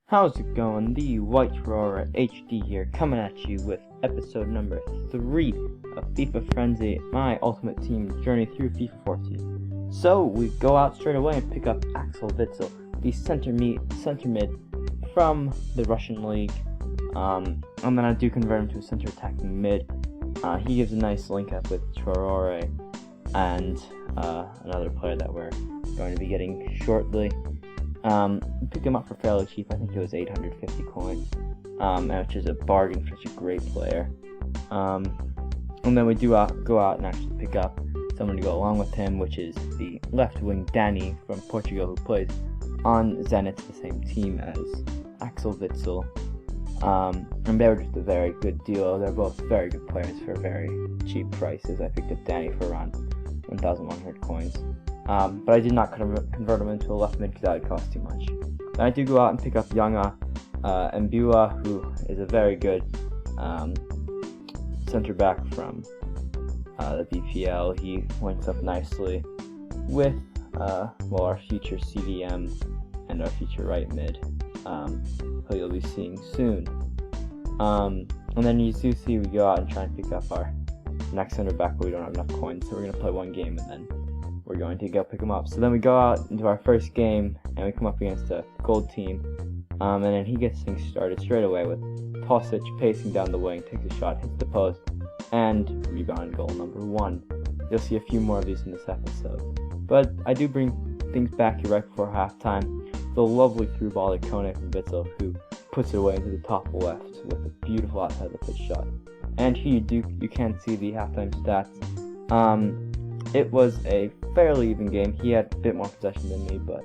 How's it going? The White Aurora HD here, coming at you with episode number 3 of FIFA Frenzy, my ultimate team journey through FIFA 14. So we go out straight away and pick up Axel Witsel, the center mid from the Russian league, and then I do convert him to a center attacking mid. He gives a nice link up with Traore and another player that we're going to be getting shortly. Picked him up for fairly cheap. I think it was 850 coins, which is a bargain for such a great player. And then we do go out and actually pick up someone to go along with him, which is the left wing Danny from Portugal, who plays on Zenit, the same team as Axel Witsel. And they were just a very good deal. They're both very good players for very cheap prices. I picked up Danny for around 1,100 coins. But I did not convert him into a left mid because that would cost too much. Then I do go out and pick up Younger Mbua, who is a very good center back from the BPL. He links up nicely with our future CDM and our future right mid, who you'll be seeing soon. And then you do see we go out and try and pick up our next center back, but we don't have enough coins, so we're going to play one game and then we're going to go pick him up. So then we go out into our first game and we come up against a gold team, and then he gets things started straight away with Tosic pacing down the wing, takes a shot, hits the post, and rebound goal number 1. You'll see a few more of these in this episode. But I do bring things back here right before halftime. The lovely through ball to Kone from Witsel, who puts it away into the top left with a beautiful outside the pitch shot. And here you can see the halftime stats. It was a fairly even game. He had a bit more possession than me, but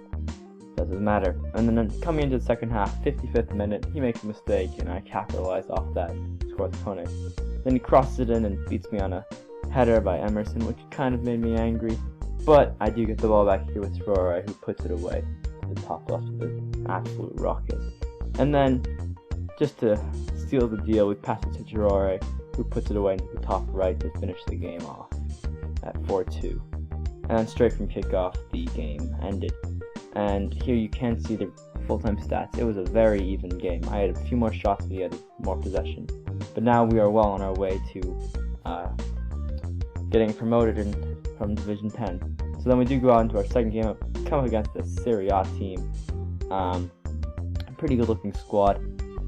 doesn't matter. And then coming into the second half, 55th minute, he makes a mistake, and I capitalize off that, score the Kone. Then he crosses it in and beats me on a header by Emerson, which kind of made me angry. But I do get the ball back here with Traore, who puts it away to the top left with an absolute rocket. And then, just to seal the deal, we pass it to Traore, who puts it away into the top right to finish the game off at 4-2. And then straight from kickoff, the game ended. And here you can see the full-time stats. It was a very even game. I had a few more shots, but he had more possession. But now we are well on our way to getting promoted from Division 10. So then we do go out into our second game, come up against the Serie A team. A pretty good-looking squad.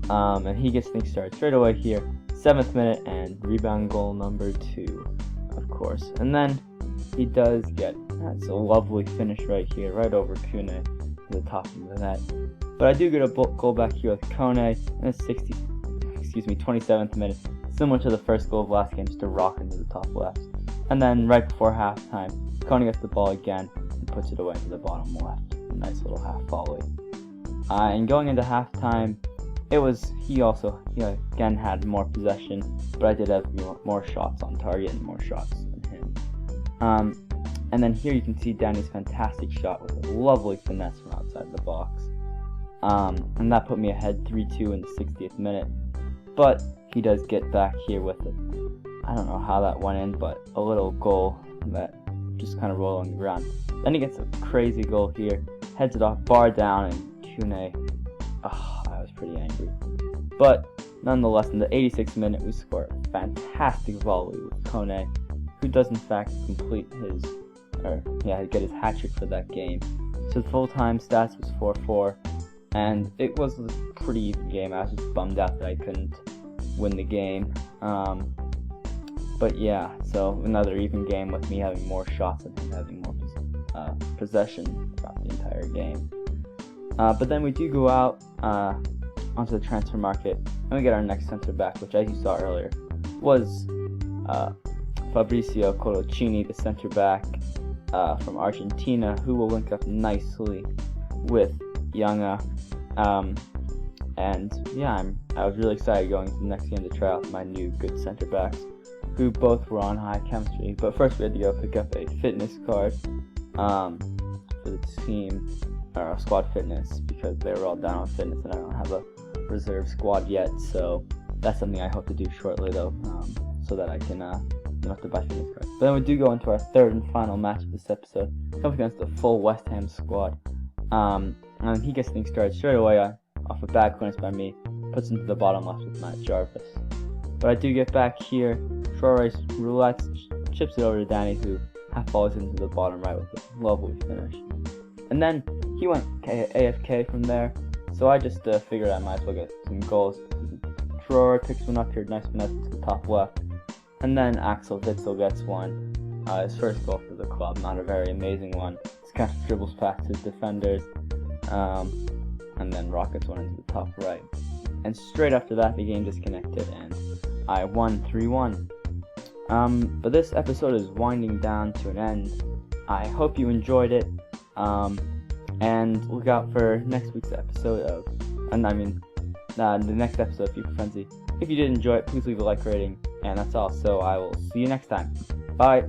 And he gets things started straight away here. 7th minute and rebound goal number 2. Of course, and then he does get that's a lovely finish right here, right over Kone to the top of the net. But I do get a goal back here with Kone in the 27th minute, similar to the first goal of last game, just a rock into the top left. And then right before halftime, Kone gets the ball again and puts it away to the bottom left. A nice little half volley. And going into halftime, he again had more possession, but I did have more shots on target and more shots than him. And then here you can see Danny's fantastic shot with a lovely finesse from outside the box. And that put me ahead 3-2 in the 60th minute. But he does get back here with it. I don't know how that went in, but a little goal that just kind of rolled on the ground. Then he gets a crazy goal here, heads it off, bar down, and Kune. I was pretty angry. But nonetheless, in the 86th minute, we score a fantastic volley with Kone, who does in fact get his hat-trick for that game. So the full-time stats was 4-4, and it was a pretty even game. I was just bummed out that I couldn't win the game. But yeah, so another even game with me having more shots and him having more possession throughout the entire game. But then we do go out onto the transfer market, and we get our next center back, which, as you saw earlier, was Fabrizio Colocini, the center back from Argentina, who will link up nicely with Younger. And yeah, I was really excited going into the next game to try out my new good center backs, who both were on high chemistry. But first we had to go pick up a fitness card for the team, or squad fitness, because they were all down on fitness and I don't have a reserve squad yet. So that's something I hope to do shortly, though, so that I can don't have to buy fitness cards. But then we do go into our third and final match of this episode, up against the full West Ham squad. And he gets things started straight away. off a bad clearance by me, puts into the bottom left with Matt Jarvis. But I do get back here, short race roulette, chips it over to Danny, who half falls into the bottom right with a lovely finish. And then he went AFK from there, so I just figured I might as well get some goals. Troy picks one up here, nice finesse to the top left, and then Axel Witsel gets one. His first goal for the club, not a very amazing one. Just kind of dribbles past his defenders, and then rockets one into the top right. And straight after that, the game disconnected, and I won 3-1. But this episode is winding down to an end. I hope you enjoyed it, and look out for next week's episode of, the next episode of FIFA Frenzy. If you did enjoy it, please leave a like rating, and that's all. So I will see you next time. Bye.